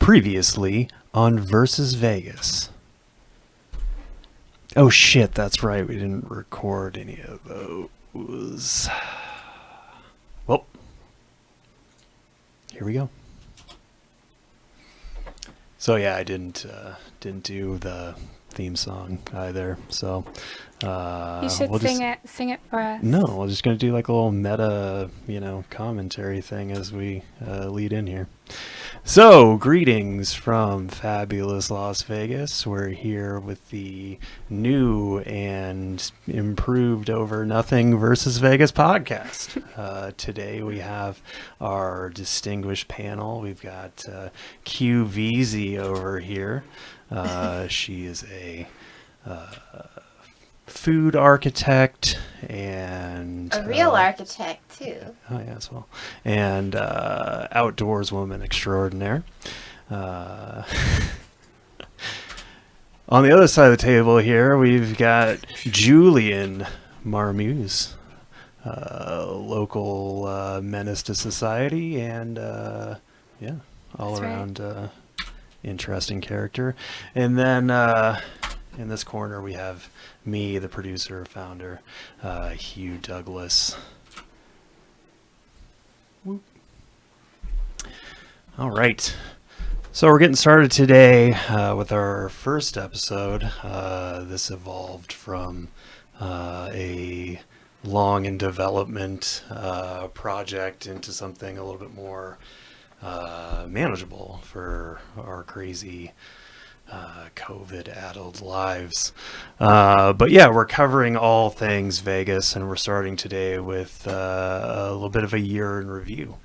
Previously on Versus Vegas. Oh shit, that's right. We didn't record any of those. Well, here we go. So yeah, I didn't do the theme song either. So you should sing it for us. No, we're just gonna do like a little meta, commentary thing as we lead in here. So, greetings from fabulous Las Vegas. We're here with the new and improved over nothing Versus Vegas podcast. Today we have our distinguished panel. We've got QVZ over here. She is a food architect and a real architect too. Oh yeah, as well, and outdoors woman extraordinaire. On the other side of the table here, we've got Julian Marmuse, local menace to society, and all That's around interesting character. And then in this corner we have me, the producer, founder, Hugh Douglas. Whoop. All right. So we're getting started today with our first episode. This evolved from a long in development project into something a little bit more manageable for our crazy COVID-addled lives. But yeah, we're covering all things Vegas, and we're starting today with a little bit of a year in review.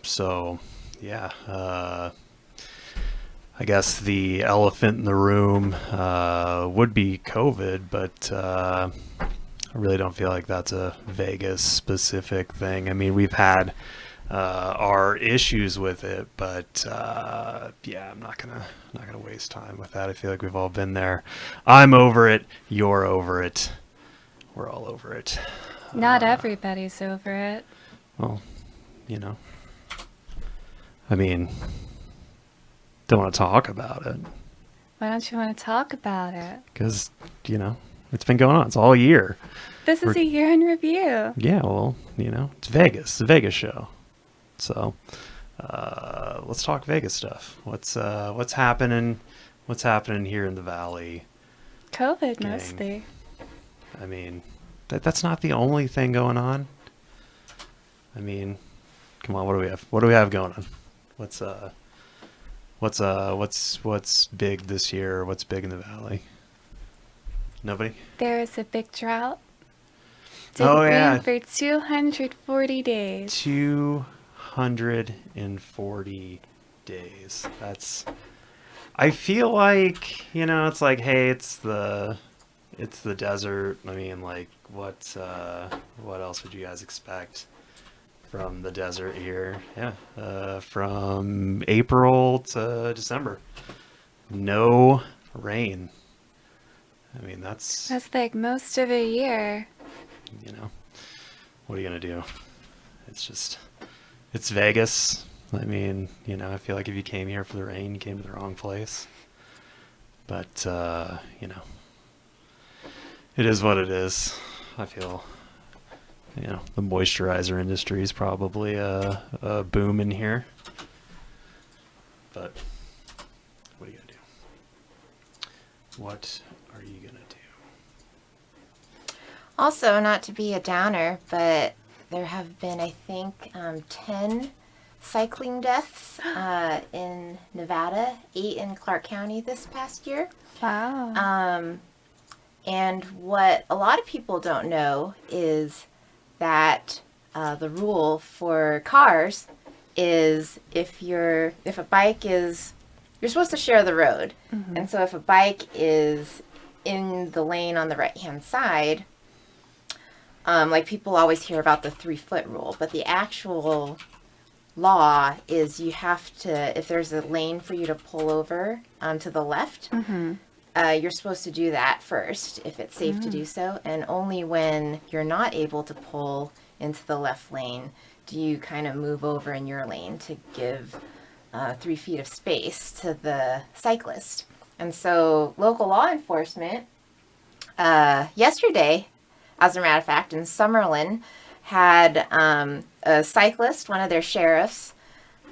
So yeah, I guess the elephant in the room would be COVID, but I really don't feel like that's a Vegas specific thing. I mean, we've had our issues with it, but yeah, I'm not gonna waste time with that. I feel like we've all been there. I'm over it. You're over it. We're all over it. Not everybody's over it. Well, I mean, don't want to talk about it. Why don't you want to talk about it? Because it's been going on. It's all year. This is a year in review. Yeah, well, it's Vegas. It's a Vegas show. So let's talk Vegas stuff. What's happening? What's happening here in the Valley? COVID gang? mostly. I mean, that's not the only thing going on. I mean, come on, what do we have? What do we have going on? What's big this year? What's big in the Valley? Nobody? There is a big drought. Oh yeah, rain for 240 days. 240 days. I feel like, it's like, hey, it's the desert. I mean, like, what else would you guys expect from the desert here? Yeah, from April to December, no rain. I mean, that's like most of a year. What are you gonna do? It's Vegas. I mean, I feel like if you came here for the rain, you came to the wrong place. But it is what it is. I feel the moisturizer industry is probably a boom in here. But what are you gonna do? What are you gonna do? Also, not to be a downer, but there have been, I think, 10 cycling deaths in Nevada, 8 in Clark County this past year. Wow. And what a lot of people don't know is that the rule for cars is if a bike is, you're supposed to share the road. Mm-hmm. And so if a bike is in the lane on the right-hand side, like people always hear about the 3-foot rule, but the actual law is you have to, if there's a lane for you to pull over to the left, mm-hmm. You're supposed to do that first if it's safe to do so, and only when you're not able to pull into the left lane do you kind of move over in your lane to give 3 feet of space to the cyclist. And so local law enforcement, yesterday, as a matter of fact, in Summerlin, had a cyclist, one of their sheriffs,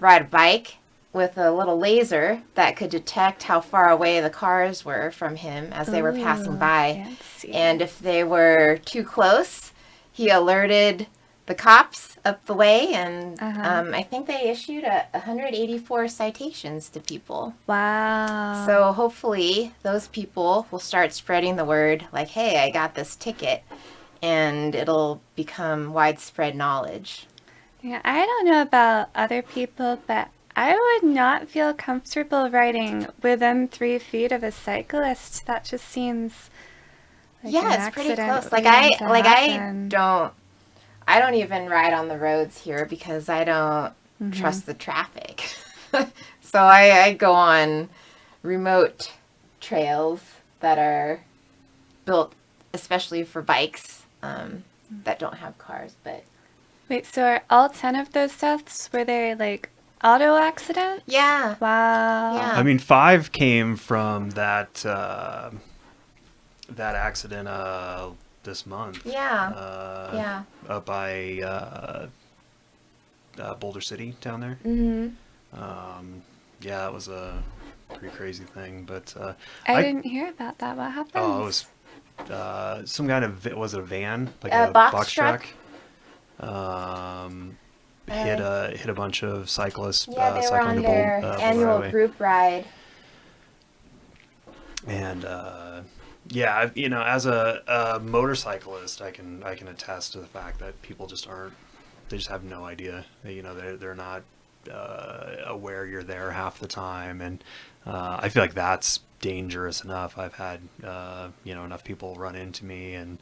ride a bike with a little laser that could detect how far away the cars were from him as they were passing by. Fancy. And if they were too close, he alerted the cops up the way, and I think they issued 184 citations to people. Wow. So hopefully those people will start spreading the word, like, hey, I got this ticket, and it'll become widespread knowledge. Yeah, I don't know about other people, but I would not feel comfortable riding within 3 feet of a cyclist. That just seems like an Yeah, it's pretty accident close. Like waiting to I happen. I don't even ride on the roads here because I don't trust the traffic. So I go on remote trails that are built especially for bikes that don't have cars. But Wait, so are all 10 of those deaths, were they like auto accidents? yeah, Wow. Yeah. I mean, 5 came from that that accident this month. yeah. Up by Boulder City down there. Yeah, that was a pretty crazy thing. But I didn't hear about that. What happened? oh, it was some kind of, was it a van, like A a box truck? Hit a bunch of cyclists Yeah, they were cycling on to their Boulder annual Highway. group ride. And yeah, you know, as a motorcyclist, I can attest to the fact that people just aren't. They just have no idea. You know, they're not aware you're there half the time, and I feel like that's dangerous enough. I've had you know, enough people run into me and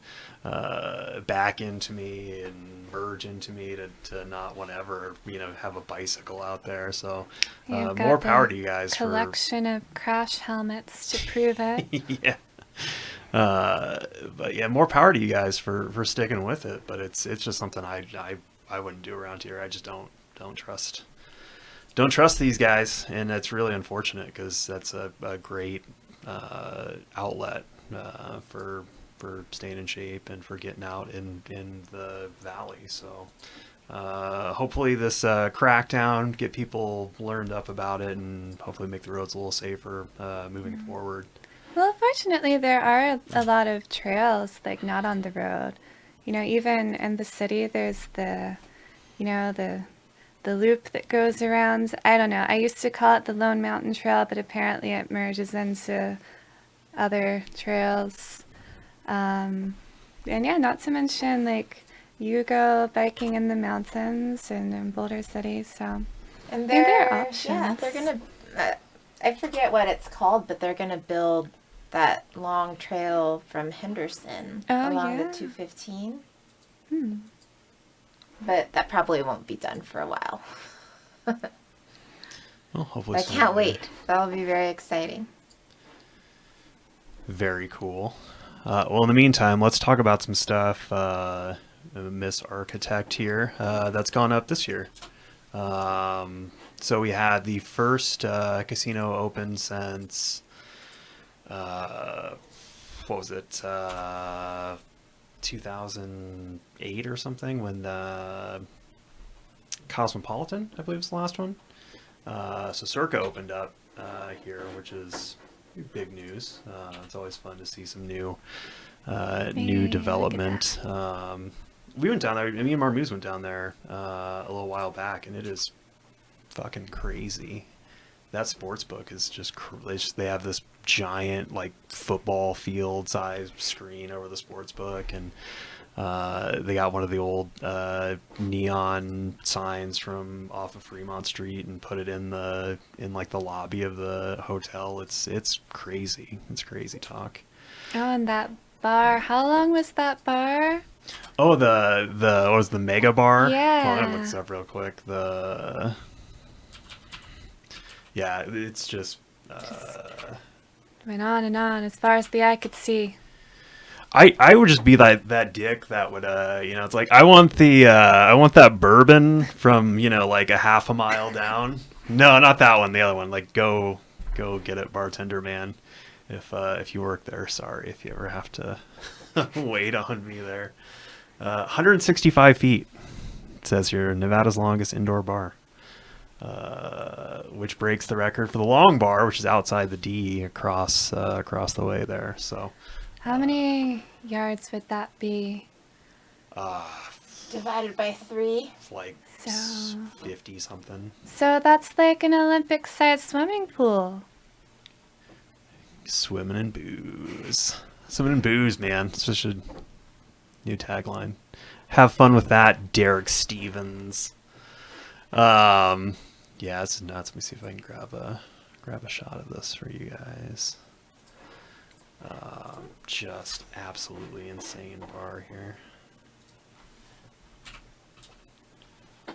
back into me and merge into me to not want to ever, you know, have a bicycle out there. So You've got more power the to you guys collection of crash helmets to prove it. yeah. But yeah, more power to you guys for sticking with it. But it's just something I wouldn't do around here. I just don't trust these guys, and it's really unfortunate because that's a great outlet for staying in shape and for getting out in the valley. So hopefully this crackdown get people learned up about it, and hopefully make the roads a little safer moving forward. Well, fortunately, there are a lot of trails, like, not on the road. You know, even in the city, there's the loop that goes around. I don't know. I used to call it the Lone Mountain Trail, but apparently it merges into other trails. And yeah, not to mention, like, you go biking in the mountains and in Boulder City, so And there are they're options. they're gonna. I forget what it's called, but they're gonna build that long trail from Henderson along the yeah. 215. Hmm. But that probably won't be done for a while. Well, hopefully I sooner can't or later. wait. That'll be very exciting. Very cool. Well, in the meantime, let's talk about some stuff. Miss Architect here that's gone up this year. So we had the first casino open since what was it, 2008 or something, when the Cosmopolitan, I believe, was the last one. So Circa opened up here, which is big news. It's always fun to see some new Hey, development. We went down there. Me and Marmuse went down there a little while back, and it is fucking crazy. That sports book is just they have this giant, like, football field size screen over the sports book, and they got one of the old neon signs from off of Fremont Street and put it in like the lobby of the hotel. It's crazy. It's crazy talk. Oh, and that bar. How long was that bar? Oh, the what was the Mega Bar? Yeah. Hold on, I'm gonna look this up real quick. Yeah, it's just Went on and on as far as the eye could see. I would just be that dick that would it's like I want that bourbon from like a half a mile down. No, not that one. The other one. Like go get it, bartender man. If you work there, sorry if you ever have to wait on me there. 165 feet. It says here, Nevada's longest indoor bar, which breaks the record for the long bar, which is outside the D across the way there. So. How many yards would that be? Divided by 3. It's like So 50 something. So that's like an Olympic-sized swimming pool. Swimming in booze. Swimming in booze, man. It's just a new tagline. Have fun with that, Derek Stevens. Yeah, this is nuts. Let me see if I can grab a shot of this for you guys. Just absolutely insane bar here.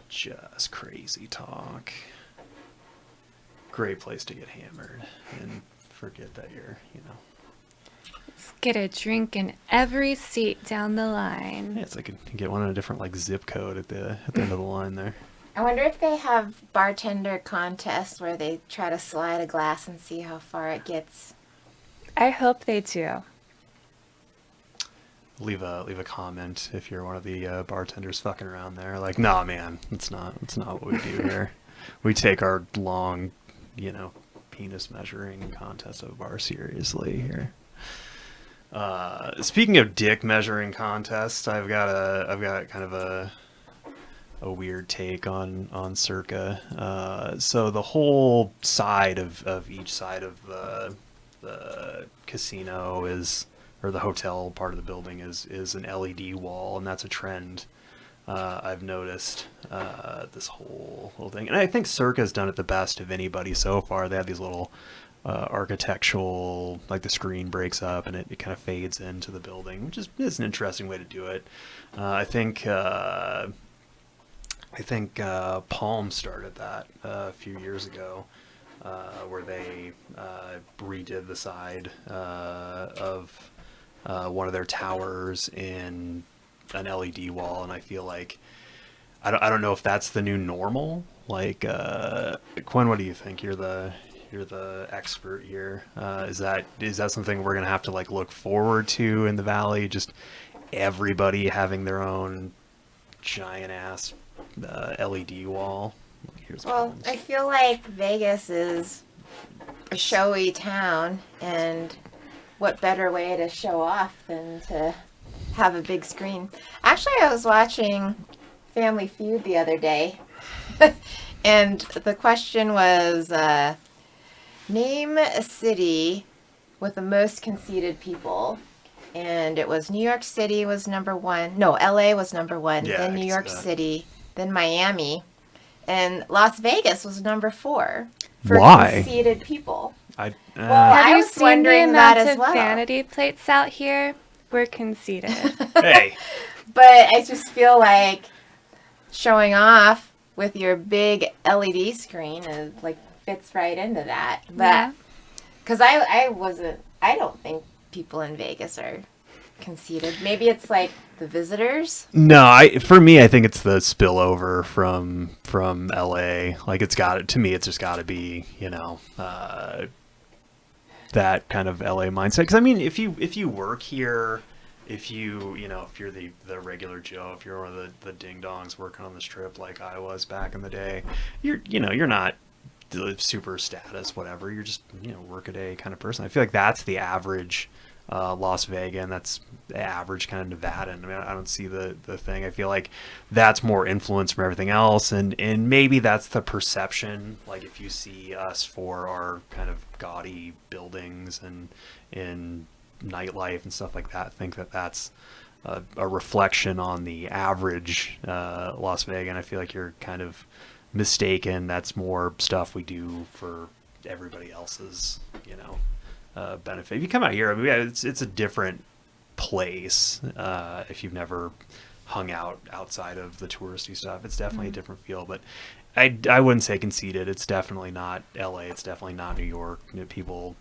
Just crazy talk. Great place to get hammered and forget that you're, Let's get a drink in every seat down the line. Yeah, it's like you get one in a different like zip code at the end of the line there. I wonder if they have bartender contests where they try to slide a glass and see how far it gets. I hope they do. Leave a comment if you're one of the bartenders fucking around there. Like, nah, man, it's not what we do here. We take our long, penis measuring contest of a bar seriously here. Speaking of dick measuring contests, I've got kind of a weird take on Circa. So the whole side of each side of the casino or the hotel part of the building is an LED wall, and that's a trend I've noticed this whole thing. And I think Circa's done it the best of anybody so far. They have these little architectural, like the screen breaks up and it kind of fades into the building, which is an interesting way to do it. I think Palm started that a few years ago. Where they redid the side of one of their towers in an LED wall, and I feel like I don't know if that's the new normal. Like, Quinn, what do you think? You're the expert here. Is that something we're gonna have to like look forward to in the valley? Just everybody having their own giant ass LED wall. Well, I feel like Vegas is a showy town, and what better way to show off than to have a big screen. Actually, I was watching Family Feud the other day, and the question was, name a city with the most conceited people. And it was New York City was number 1. No, LA was number 1. Yeah, then New York City, then Miami. And Las Vegas was number 4 for Why? conceited people. Well, Have I you was seen the wondering that amount as of well. vanity plates out here? We're conceited. Hey, But I just feel like showing off with your big LED screen is like fits right into that. Yeah. But because I don't think people in Vegas are conceited. Maybe it's like the visitors. no, for me, I think it's the spillover from LA. Like it's just got to be, that kind of LA mindset. Because I mean, if you work here, if you're the regular Joe, if you're one of the ding dongs working on the strip like I was back in the day, you're not the super status, whatever. You're just work a day kind of person. I feel like that's the average Las Vegas, and that's the average kind of Nevadan. I mean, I don't see the thing. I feel like that's more influence from everything else, and maybe that's the perception. Like if you see us for our kind of gaudy buildings and in nightlife and stuff like that, think that that's a reflection on the average Las Vegas. And I feel like you're kind of mistaken. That's more stuff we do for everybody else's, benefit. If you come out here, I mean, it's a different place. If you've never hung out outside of the touristy stuff, it's definitely a different feel. But I wouldn't say conceited. It's definitely not LA. It's definitely not New York. People,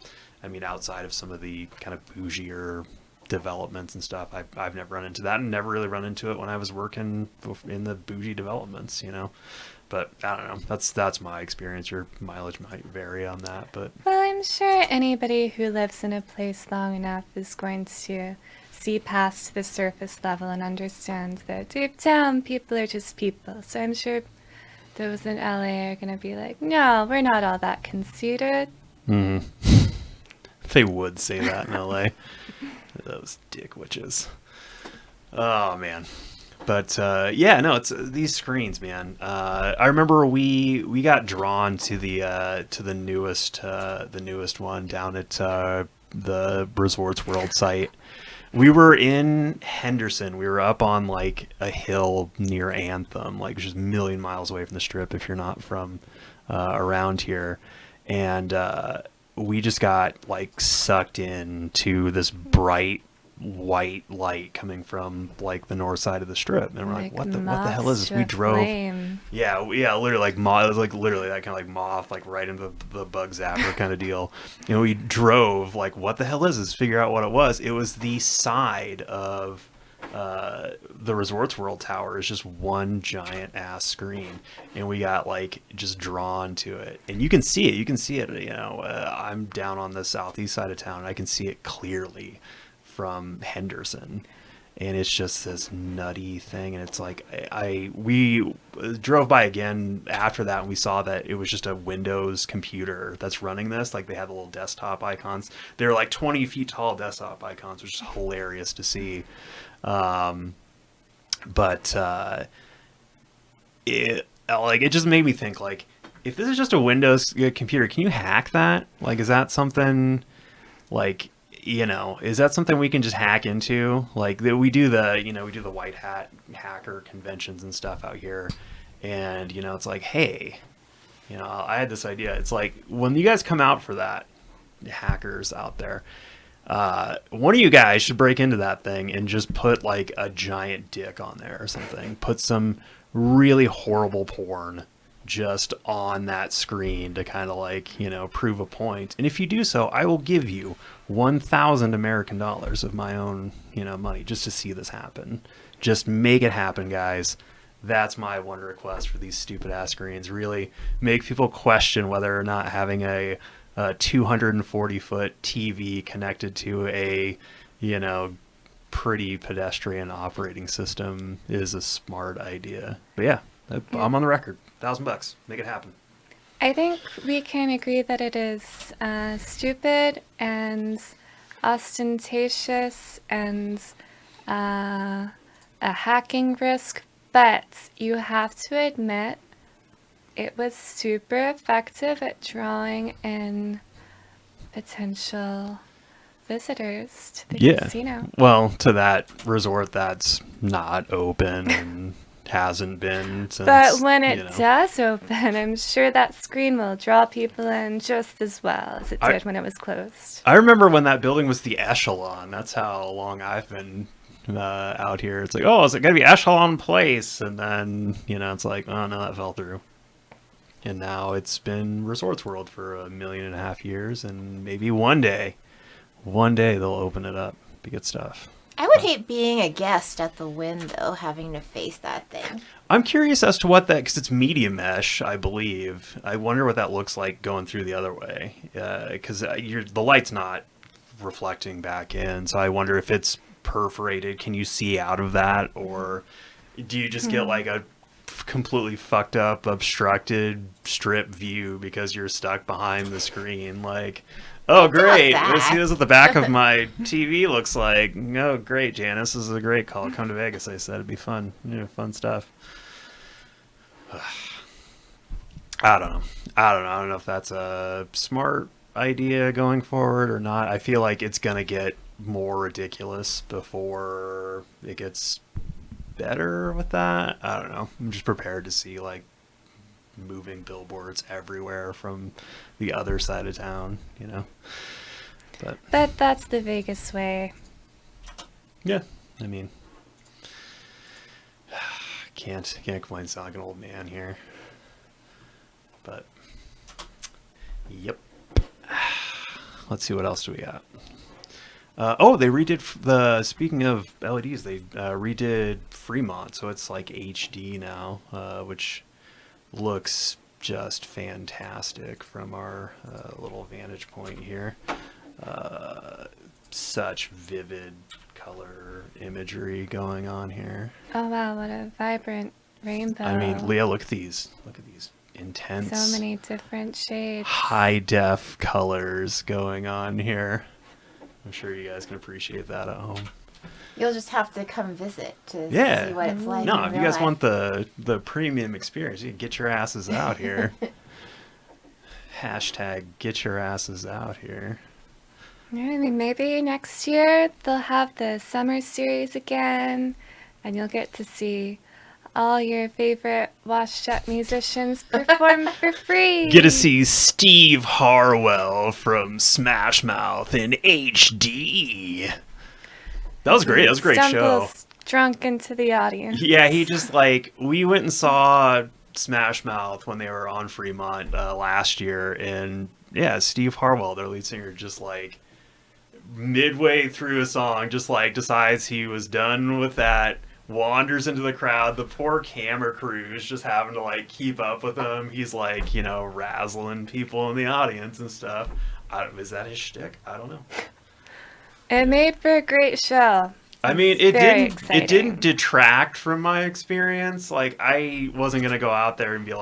I mean, outside of some of the kind of bougier developments and stuff. I've never run into that, and never really run into it when I was working in the bougie developments, you know. But I don't know. That's my experience. Your mileage might vary on that, but Well, I'm sure anybody who lives in a place long enough is going to see past the surface level and understand that deep down people are just people. So I'm sure those in LA are going to be like, no, we're not all that conceited. they would say that in LA. Those dick witches. Oh man. But yeah, no, it's these screens, man. I remember we got drawn to the newest one down at the Resorts World site. We were in Henderson. We were up on like a hill near Anthem, like just a million miles away from the Strip if you're not from around here. And we just got like sucked into this bright white light coming from like the north side of the Strip, and we're like, what the hell is this? We drove, yeah, literally like it was like literally that kind of like moth, like right into the bug zapper kind of deal. You know, we drove like, what the hell is this? Figure out what it was. It was the side of the Resorts World Tower. Is just one giant ass screen, and we got like just drawn to it, and you can see it. You know, I'm down on the southeast side of town, and I can see it clearly from Henderson, and it's just this nutty thing. And it's like we drove by again after that, and we saw that it was just a Windows computer that's running this. Like, they had the little desktop icons. They were like 20 feet tall desktop icons, which is hilarious to see. But it just made me think, like, if this is just a Windows computer, can you hack that? Like, is that something, like, you know, is that something we can just hack into? Like, we do the white hat hacker conventions and stuff out here, and, you know, it's like, hey, you know, I had this idea. It's like, when you guys come out for that, hackers out there, one of you guys should break into that thing and just put like a giant dick on there or something. Put some really horrible porn just on that screen to kind of like, you know, prove a point. And if you do so, I will give you 1,000 American dollars of my own, you know, money just to see this happen. Just make it happen, guys. That's my one request for these stupid ass screens. Really make people question whether or not having a 240-foot TV connected to a, you know, pretty pedestrian operating system is a smart idea. But yeah, I'm on the record. $1,000, make it happen. I think we can agree that it is stupid and ostentatious and a hacking risk, but you have to admit it was super effective at drawing in potential visitors to the casino. Well, to that resort that's not open and hasn't been since. But when it does open, I'm sure that screen will draw people in just as well as it did when it was closed. I remember when that building was the Echelon. That's how long I've been out here. It's like, oh, is it going to be Echelon Place? And then, you know, it's like, oh, no, that fell through. And now it's been Resorts World for 1.5 million years, and maybe one day they'll open it up. Be good stuff. I would hate being a guest at the Wynn, though, having to face that thing. I'm curious as to what that, because it's media mesh, I believe. I wonder what that looks like going through the other way, because the light's not reflecting back in. So I wonder if it's perforated. Can you see out of that, or do you just get like a completely fucked up, obstructed strip view because you're stuck behind the screen? Like, oh, great. Let's see this what the back of my TV looks like. Oh, great, Janice. This is a great call. Come to Vegas, I said. It'd be fun. Fun stuff. I don't know. I don't know if that's a smart idea going forward or not. I feel like it's going to get more ridiculous before it gets better with that. I don't know. I'm just prepared to see, like, moving billboards everywhere from the other side of town, you know. But that's the Vegas way. Yeah, I mean, can't complain. Sound like an old man here. But yep. Let's see, what else do we got? They redid speaking of LEDs, they redid Fremont, so it's like HD now, which looks just fantastic from our little vantage point here. Such vivid color imagery going on here. Oh wow, what a vibrant rainbow. I mean, Leah, look at these. Look at these intense, so many different shades. high def colors going on here. I'm sure you guys can appreciate that at home. You'll just have to come visit to Yeah. see what it's like. No, in if you real guys life. want the premium experience, you can get your asses out here. Hashtag get your asses out here. Yeah, I mean, maybe next year they'll have the summer series again, and you'll get to see all your favorite washed up musicians perform for free. Get to see Steve Harwell from Smash Mouth in HD. That was great. That was a great show. Stumbles drunk into the audience. Yeah, he just we went and saw Smash Mouth when they were on Fremont last year, and yeah, Steve Harwell, their lead singer, just midway through a song, just decides he was done with that, wanders into the crowd. The poor camera crew is just having to keep up with him. He's razzling people in the audience and stuff. Is that his shtick? I don't know. It made for a great show. I mean, Very it exciting. didn't detract from my experience. I wasn't gonna go out there and be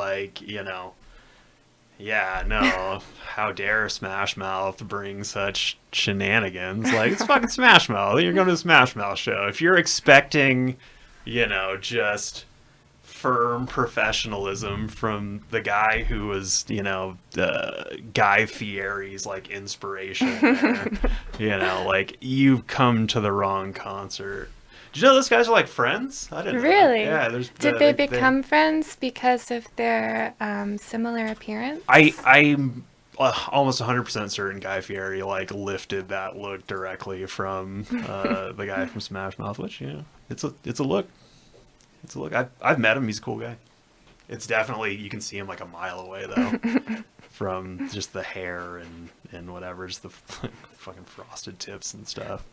yeah, no, how dare Smash Mouth bring such shenanigans? It's fucking Smash Mouth. You're going to a Smash Mouth show. If you're expecting, just firm professionalism from the guy who was, Guy Fieri's inspiration there, you've come to the wrong concert. Did you know those guys are friends? I didn't know. Really? Yeah. Did they become friends because of their similar appearance? I'm almost 100% certain Guy Fieri lifted that look directly from the guy from Smash Mouth, which it's a look. It's a look. I've met him. He's a cool guy. It's definitely, you can see him a mile away though, from just the hair and whatever, just the fucking frosted tips and stuff.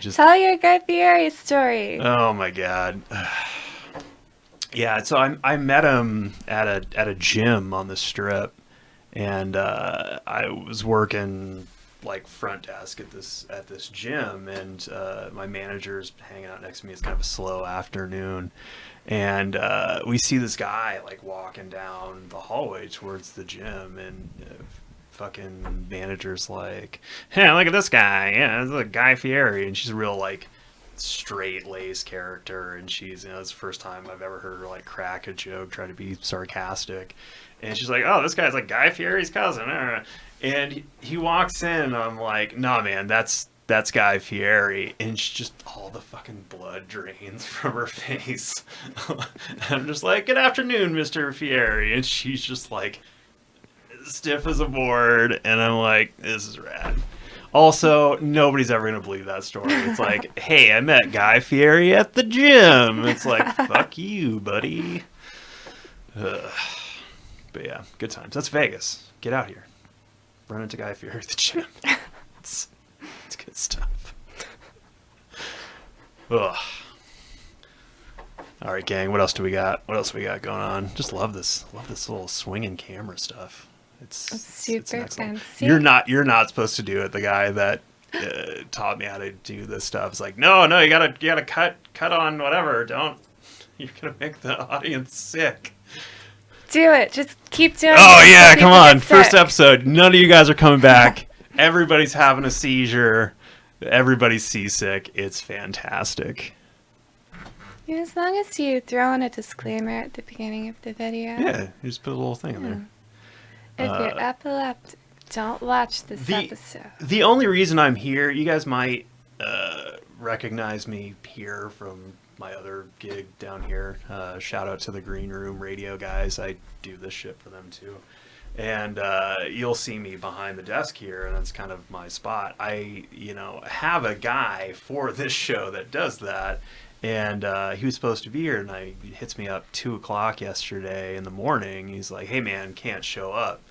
Tell your Guy Fieri story. Oh my god. Yeah, so I met him at a gym on the Strip, and I was working front desk at this gym, and my manager's hanging out next to me. It's kind of a slow afternoon, and we see this guy walking down the hallway towards the gym, and fucking manager's hey, look at this guy. Yeah, this is Guy Fieri, and she's a real straight laced character, and she's it's the first time I've ever heard her crack a joke, try to be sarcastic, and she's oh, this guy's Guy Fieri's cousin, and he walks in, and I'm nah, man, that's Guy Fieri, and she just, all the fucking blood drains from her face. I'm just good afternoon, Mr. Fieri, and she's just stiff as a board, and I'm this is rad. Also, nobody's ever going to believe that story. It's hey, I met Guy Fieri at the gym. It's fuck you, buddy. Ugh. But yeah, good times. That's Vegas. Get out here. Run into Guy Fieri at the gym. It's good stuff. Ugh. All right, gang. What else do we got? What else we got going on? Just love this little swinging camera stuff. It's super excellent. fancy. You're not supposed to do it. The guy that taught me how to do this stuff is no, you gotta cut on whatever. Don't. You're gonna make the audience sick. Do it. Just keep doing it. Oh yeah, until come people on. get First sick. episode. None of you guys are coming back. Everybody's having a seizure. Everybody's seasick. It's fantastic. Yeah, as long as you throw in a disclaimer at the beginning of the video. Yeah, you just put a little thing in there. If you're epileptic, don't watch this episode. The only reason I'm here, you guys might recognize me here from my other gig down here. Shout out to the Green Room Radio guys. I do this shit for them too. And you'll see me behind the desk here, and that's kind of my spot. I, have a guy for this show that does that. And he was supposed to be here, and he hits me up 2:00 yesterday in the morning. He's hey man, can't show up.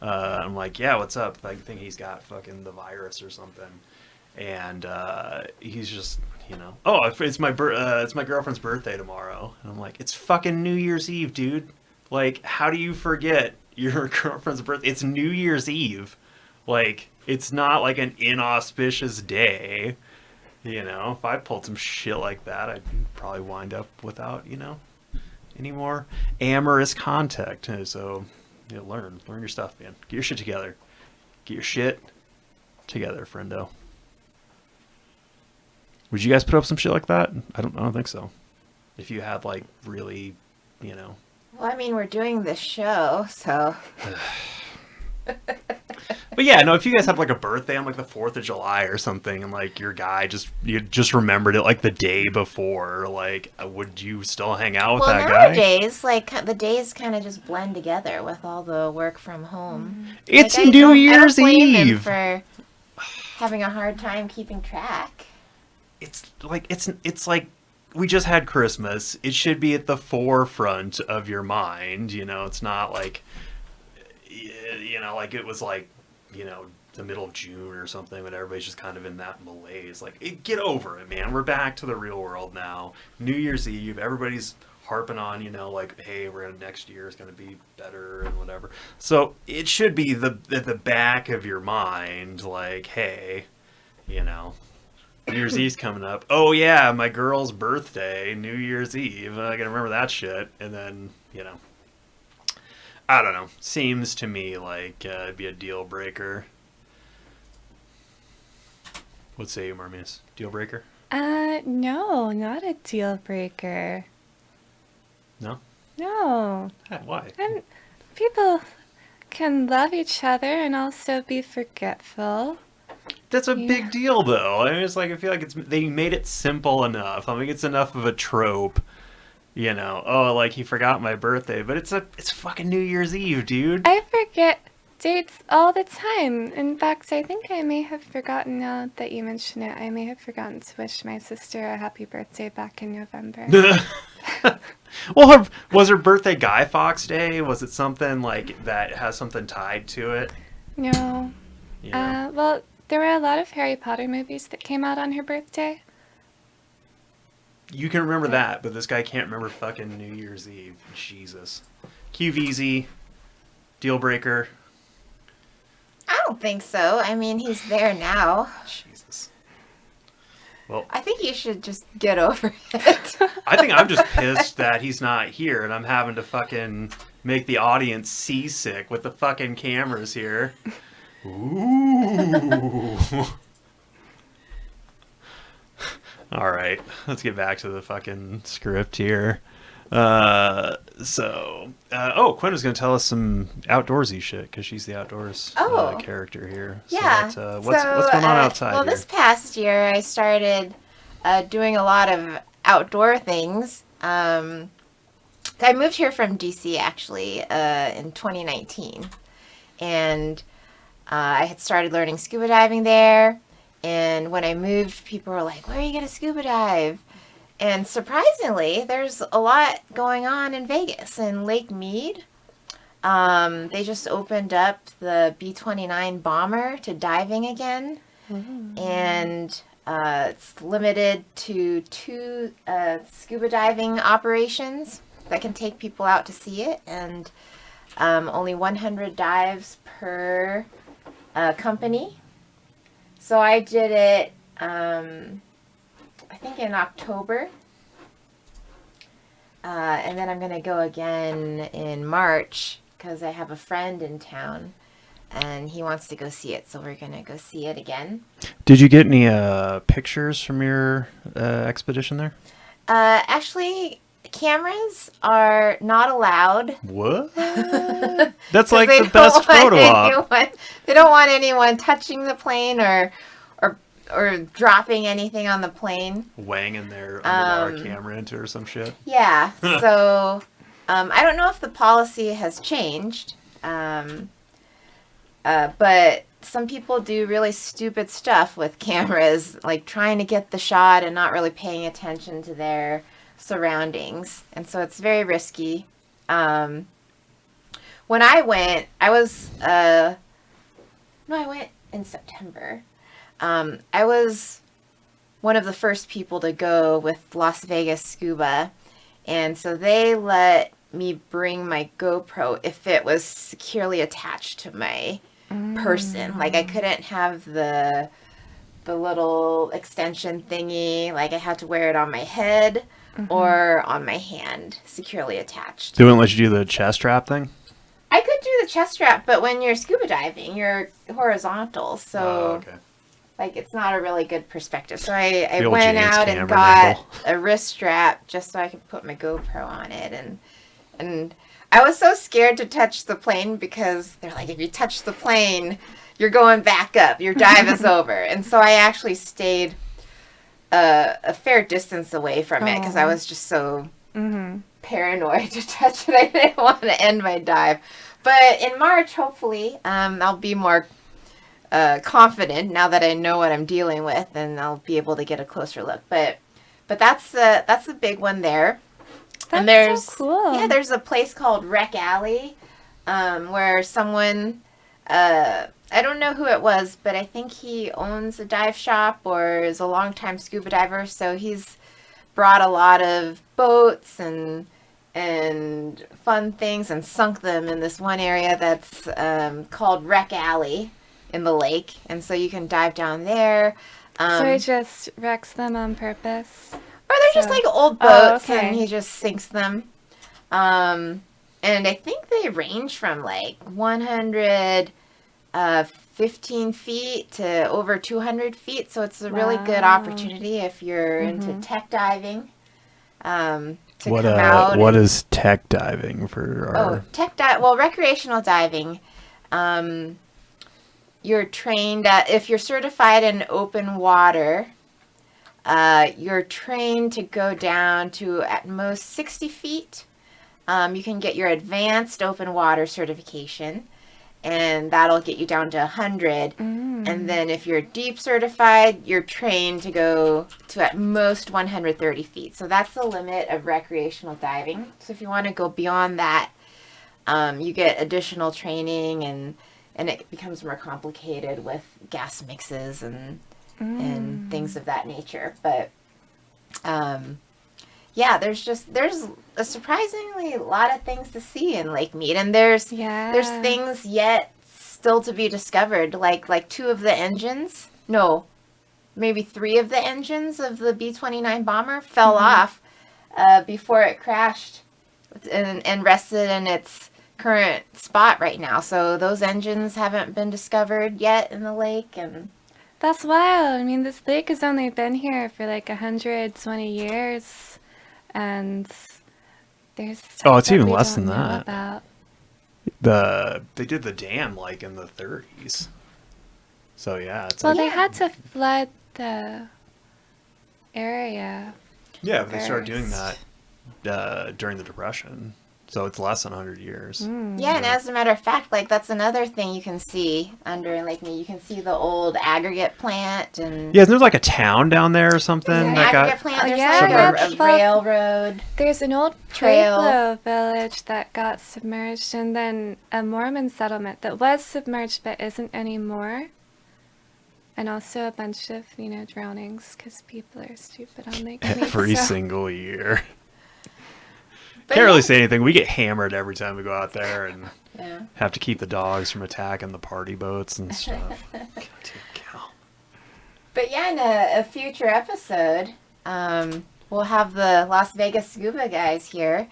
I'm yeah, what's up? I think he's got fucking the virus or something. and he's just, oh, it's my girlfriend's birthday tomorrow, and I'm like, it's fucking New Year's Eve, dude. Like, how do you forget your girlfriend's birthday? It's New Year's Eve. Like, it's not like an inauspicious day. If I pulled some shit like that, I'd probably wind up without, any more amorous contact. So, learn your stuff, man. Get your shit together. Get your shit together, friendo. Would you guys put up some shit like that? I don't think so. If you had like really, Well, I mean, we're doing this show, so. But yeah, no, if you guys had like a birthday on like the 4th of July or something, and like your guy you just remembered it like the day before, like, would you still hang out with that guy? Nowadays, like, the days kind of just blend together with all the work from home. It's like, New Year's I don't blame him Eve for having a hard time keeping track. It's like we just had Christmas. It should be at the forefront of your mind. It's not like, like it was like, the middle of June or something, when everybody's just kind of in that malaise. Like, get over it, man. We're back to the real world now. New Year's Eve, everybody's harping on, like, hey, next year is going to be better and whatever. So it should be at the back of your mind, like, hey, New Year's Eve's coming up. Oh yeah, my girl's birthday, New Year's Eve. I gotta remember that shit. And then, I don't know. Seems to me like it'd be a deal breaker. What say you, Marmias? Deal breaker? No, not a deal breaker. No? No. Why? People can love each other and also be forgetful. That's a big deal, though. I mean, it's like, I feel like they made it simple enough. I think it's enough of a trope. Oh, like, he forgot my birthday, but it's fucking New Year's Eve, dude. I forget dates all the time. In fact, I think I may have forgotten, now that you mention it, I may have forgotten to wish my sister a happy birthday back in November. Well, was her birthday Guy Fawkes Day? Was it something like that has something tied to it? No. Well, there were a lot of Harry Potter movies that came out on her birthday. You can remember that, but this guy can't remember fucking New Year's Eve. Jesus. QVZ, deal breaker. I don't think so. I mean, he's there now. Jesus. Well, I think you should just get over it. I think I'm just pissed that he's not here, and I'm having to fucking make the audience seasick with the fucking cameras here. Ooh. All right, let's get back to the fucking script here. Quinn was going to tell us some outdoorsy shit because she's the outdoors character here. Yeah. So what's going on outside? Well, here? this past year I started doing a lot of outdoor things. I moved here from DC actually in 2019, and I had started learning scuba diving there. And when I moved, people were like, where are you going to scuba dive? And surprisingly, there's a lot going on in Vegas, in Lake Mead. They just opened up the B-29 bomber to diving again. Mm-hmm. And it's limited to 2 scuba diving operations that can take people out to see it. And only 100 dives per company. So I did it, I think in October. And then I'm going to go again in March because I have a friend in town and he wants to go see it. So we're going to go see it again. Did you get any pictures from your expedition there? Actually, cameras are not allowed. What? That's like the best photo op. They don't want anyone touching the plane or dropping anything on the plane. Wanging their underwater camera into or some shit. Yeah. So I don't know if the policy has changed. But some people do really stupid stuff with cameras, like trying to get the shot and not really paying attention to their surroundings. And so it's very risky. When I went, I went in September. I was one of the first people to go with Las Vegas Scuba. And so they let me bring my GoPro if it was securely attached to my person. Like I couldn't have the little extension thingy. Like I had to wear it on my head or on my hand, securely attached. They wouldn't let you do the chest strap thing? I could do the chest strap, but when you're scuba diving, you're horizontal. So okay. like it's not a really good perspective. So I The old went James out and Cameron got angle. a wrist strap just so I could put my GoPro on it. And I was so scared to touch the plane because they're like, if you touch the plane, you're going back up. Your dive is over. And so I actually stayed a fair distance away from it because I was just so paranoid to touch it. I didn't want to end my dive. But in March, hopefully, I'll be more confident now that I know what I'm dealing with, and I'll be able to get a closer look. But that's the big one there. That's and there's so cool. Yeah, there's a place called Wreck Alley, where someone I don't know who it was, but I think he owns a dive shop or is a longtime scuba diver. So he's brought a lot of boats and fun things and sunk them in this one area that's called Wreck Alley in the lake. And so you can dive down there. So he just wrecks them on purpose. Or they're just So- like old boats okay. and he just sinks them. And I think they range from like 115 feet to over 200 feet. So it's a really good Wow. opportunity if you're into tech diving. To What come out. what is tech diving for our... Well, recreational diving. You're trained if you're certified in open water. You're trained to go down to at most 60 feet. You can get your advanced open water certification, and that'll get you down to 100. And then if you're deep certified, you're trained to go to at most 130 feet. So that's the limit of recreational diving. So if you want to go beyond that, you get additional training, and it becomes more complicated with gas mixes and things of that nature. But yeah, there's a surprisingly lot of things to see in Lake Mead, and there's things yet still to be discovered, like two of the engines, no, maybe three of the engines of the B-29 bomber fell off before it crashed and rested in its current spot right now. So those engines haven't been discovered yet in the lake, and That's wild. I mean, this lake has only been here for like 120 years, and there's stuff Oh, it's that even we less don't than know that. about. They did the dam like in the 30s. So yeah, it's Well, like... they had to flood the area. Yeah, but they started doing first. that during the Depression. So it's less than 100 years. yeah, and as a matter of fact, like that's another thing you can see under Lake Mead. You can see the old aggregate plant, and Yeah, isn't there like a town down there or something there's an that aggregate got... plant. There's yeah, like that's a about- railroad. There's an old Trail. Pueblo village that got submerged, and then a Mormon settlement that was submerged but isn't anymore. And also a bunch of, drownings because people are stupid on Lake Mead. Every so- single year. But Can't really yeah. say anything. We get hammered every time we go out there and Yeah. have to keep the dogs from attacking the party boats and stuff. God damn cow. But yeah, in a future episode, we'll have the Las Vegas Scuba guys here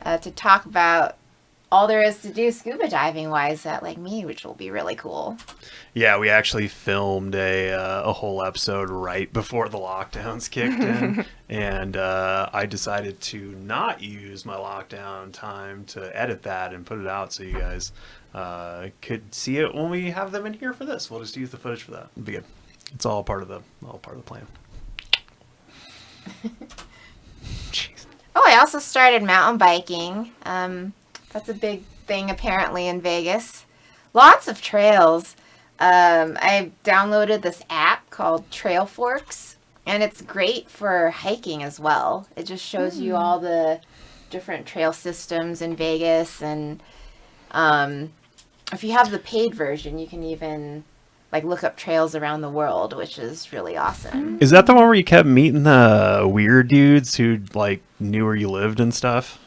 to talk about all there is to do scuba diving wise at Lake Mead, which will be really cool. Yeah, we actually filmed a whole episode right before the lockdowns kicked in, and I decided to not use my lockdown time to edit that and put it out so you guys could see it when we have them in here for this. We'll just use the footage for that. It'll be good. It's all part of the plan. Jeez. Oh, I also started mountain biking. That's a big thing apparently in Vegas. Lots of trails. I downloaded this app called Trail Forks, and it's great for hiking as well. It just shows you all the different trail systems in Vegas, and if you have the paid version, you can even like look up trails around the world, which is really awesome. Is that the one where you kept meeting the weird dudes who like knew where you lived and stuff?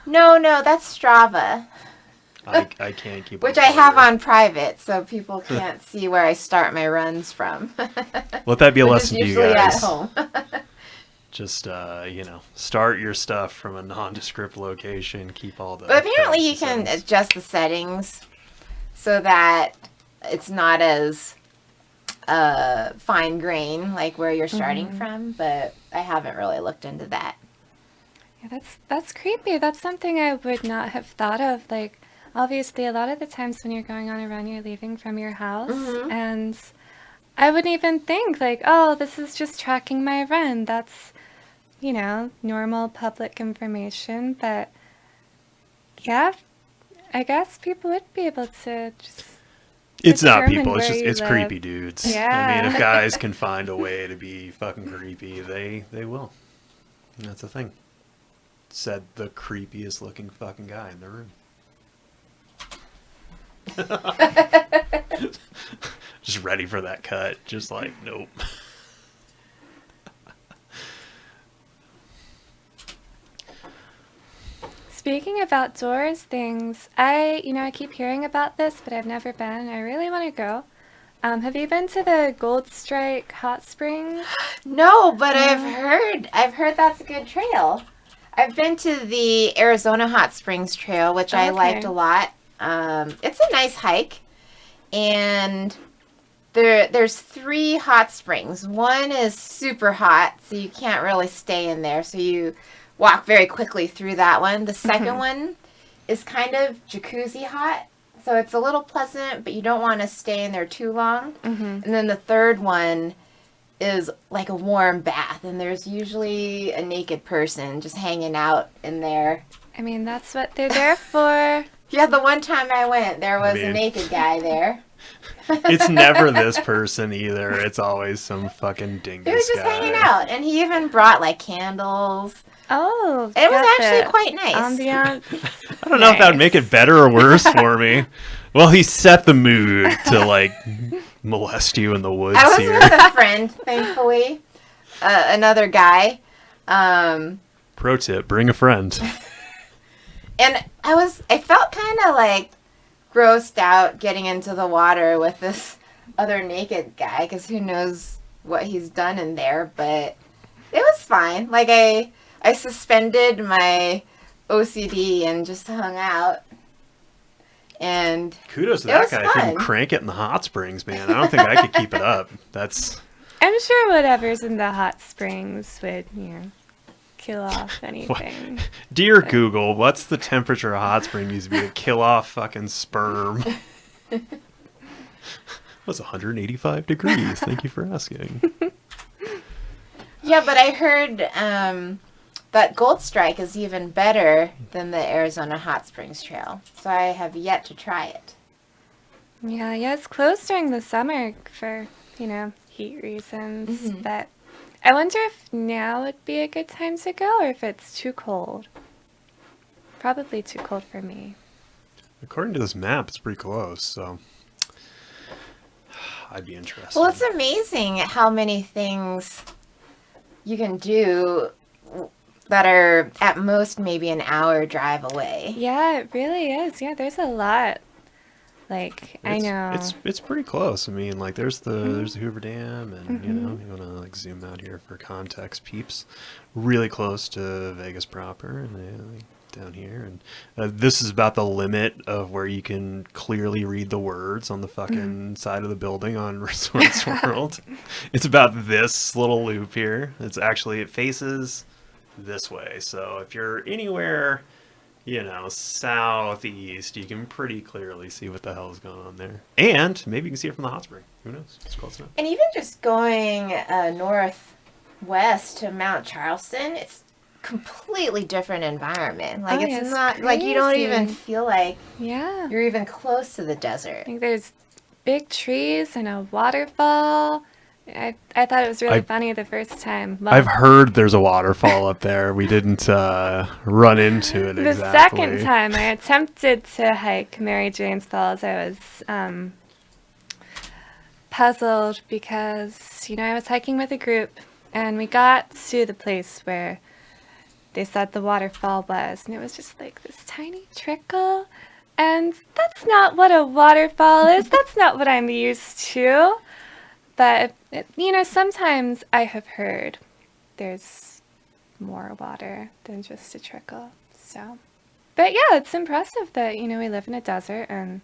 No, that's Strava, I can't keep which up I with have it. on private, so people can't see where I start my runs from. Let that be a Which is lesson to you usually guys. at home. Just start your stuff from a nondescript location. Keep all the. But apparently you codes can and settings. adjust the settings so that it's not as fine grain like where you're starting from. But I haven't really looked into that. Yeah, that's creepy. That's something I would not have thought of. Like, obviously, a lot of the times when you're going on a run, you're leaving from your house, and I wouldn't even think like, oh, this is just tracking my run. That's, normal public information. But yeah, I guess people would be able to just. It's not determine people. It's where just you it's live. creepy dudes. I mean, Yeah. if guys can find a way to be fucking creepy, they will. And that's the thing. Said the creepiest looking fucking guy in the room. Just ready for that cut. Just like, nope. Speaking of outdoors things, I keep hearing about this, but I've never been. I really want to go. Have you been to the Gold Strike Hot Springs? No, but I've heard that's a good trail. I've been to the Arizona Hot Springs Trail, which I liked a lot. It's a nice hike, and there's 3 hot springs. One is super hot, so you can't really stay in there, so you walk very quickly through that one. The second one is kind of jacuzzi hot, so it's a little pleasant, but you don't want to stay in there too long. And then the third one is like a warm bath, and there's usually a naked person just hanging out in there. I mean, that's what they're there for. Yeah, the one time I went, there was a Man. naked guy there. It's never this person either. It's always some fucking dingus He was just guy. hanging out, and he even brought like candles. Oh, It was got actually the quite nice. ambiance. I don't know if that would make it better or worse for me. Well, he set the mood to like molest you in the woods I was here. with a friend, thankfully, another guy, Pro tip: bring a friend. and I felt kind of like grossed out getting into the water with this other naked guy, because who knows what he's done in there, but it was fine. Like I suspended my OCD and just hung out. And Kudos to It that was guy. If you can fun. crank it in the hot springs, man. I don't think I could keep it up. That's I'm sure whatever's in the hot springs would, kill off anything. dear Google. What's the temperature of hot spring needs to be to kill off fucking sperm? It was 185 degrees. Thank you for asking. yeah, but I heard that Gold Strike is even better than the Arizona Hot Springs Trail. So I have yet to try it. Yeah, it's closed during the summer for, heat reasons. But I wonder if now would be a good time to go or if it's too cold. Probably too cold for me. According to this map, it's pretty close, so I'd be interested. Well, it's amazing how many things you can do that are at most maybe an hour drive away. Yeah, it really is. Yeah, there's a lot. Like, I know. It's pretty close. I mean, like there's the Hoover Dam, and you want to like zoom out here for context, peeps. Really close to Vegas proper, and like, down here, and this is about the limit of where you can clearly read the words on the fucking side of the building on Resorts World. It's about this little loop here. It faces this way. So if you're anywhere, southeast, you can pretty clearly see what the hell is going on there. And maybe you can see it from the hot spring. Who knows? It's close enough. And even just going northwest to Mount Charleston, it's completely different environment. Like, Oh, it's yeah, it's not like you don't even crazy. feel like Yeah. you're even close to the desert. I think there's big trees and a waterfall. I thought it was really funny the first time. Well, I've heard there's a waterfall up there. We didn't run into it the exactly. second time I attempted to hike Mary Jane's Falls, I was puzzled because, I was hiking with a group and we got to the place where they said the waterfall was, and it was just like this tiny trickle. And that's not what a waterfall is. That's not what I'm used to. But, sometimes I have heard there's more water than just a trickle. So, but yeah, it's impressive that, we live in a desert and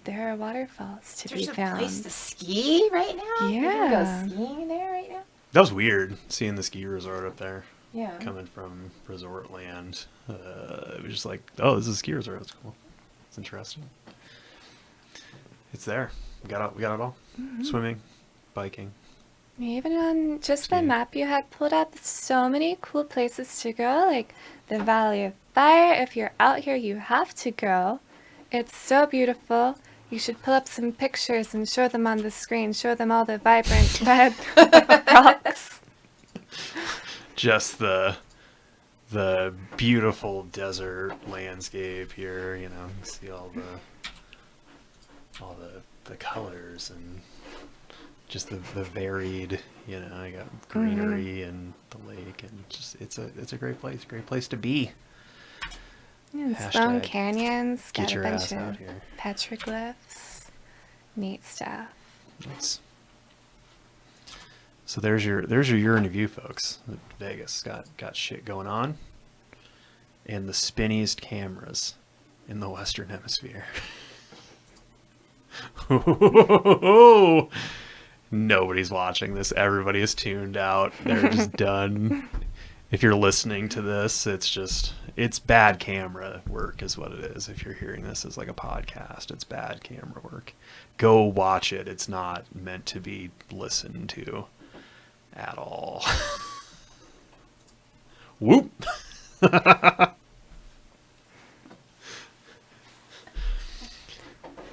there are waterfalls to be There's found. a place to ski right now? Yeah. You can go skiing there right now? That was weird, seeing the ski resort up there. Yeah. Coming from resort land. It was just like, oh, this is a ski resort. That's cool. It's interesting. It's there. We got it all. Mm-hmm. Swimming, biking. Even on just Skiing. the map you had pulled up, so many cool places to go, like the Valley of Fire. If you're out here, you have to go. It's so beautiful. You should pull up some pictures and show them on the screen. Show them all the vibrant red rocks. Just the beautiful desert landscape here. You see all the colors and just the varied. I got greenery and the lake, and just it's a great place to be. And Hashtag Stone Canyons, get got a your bunch ass out of here. petroglyphs. Neat stuff. Nice. So there's your year in review, folks. Vegas got shit going on, and the spinniest cameras in the Western Hemisphere. Nobody's watching this. Everybody is tuned out. They're just done. If you're listening to this, it's bad camera work is what it is. If you're hearing this as like a podcast, it's bad camera work. Go watch it. It's not meant to be listened to at all. Whoop.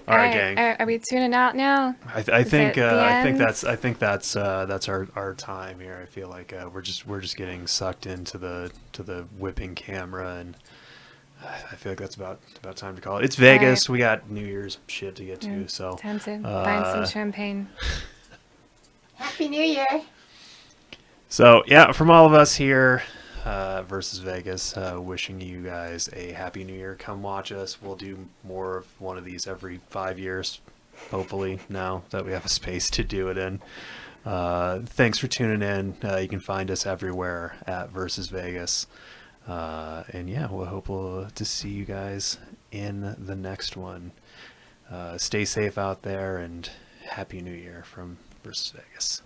All right, gang. Are we tuning out now? I think end? that's our time here. I feel like we're just getting sucked into the whipping camera, and I feel like that's about time to call it. It's Vegas. Right. We got New Year's shit to get to, so Time to find some champagne. Happy New Year. So yeah, from all of us here, versus Vegas, wishing you guys a happy New Year. Come watch us. We'll do more of one of these every 5 years, hopefully, now that we have a space to do it in. Thanks for tuning in. You can find us everywhere at Versus Vegas. And yeah, we'll hope to see you guys in the next one. Stay safe out there, and happy New Year from Versus Vegas.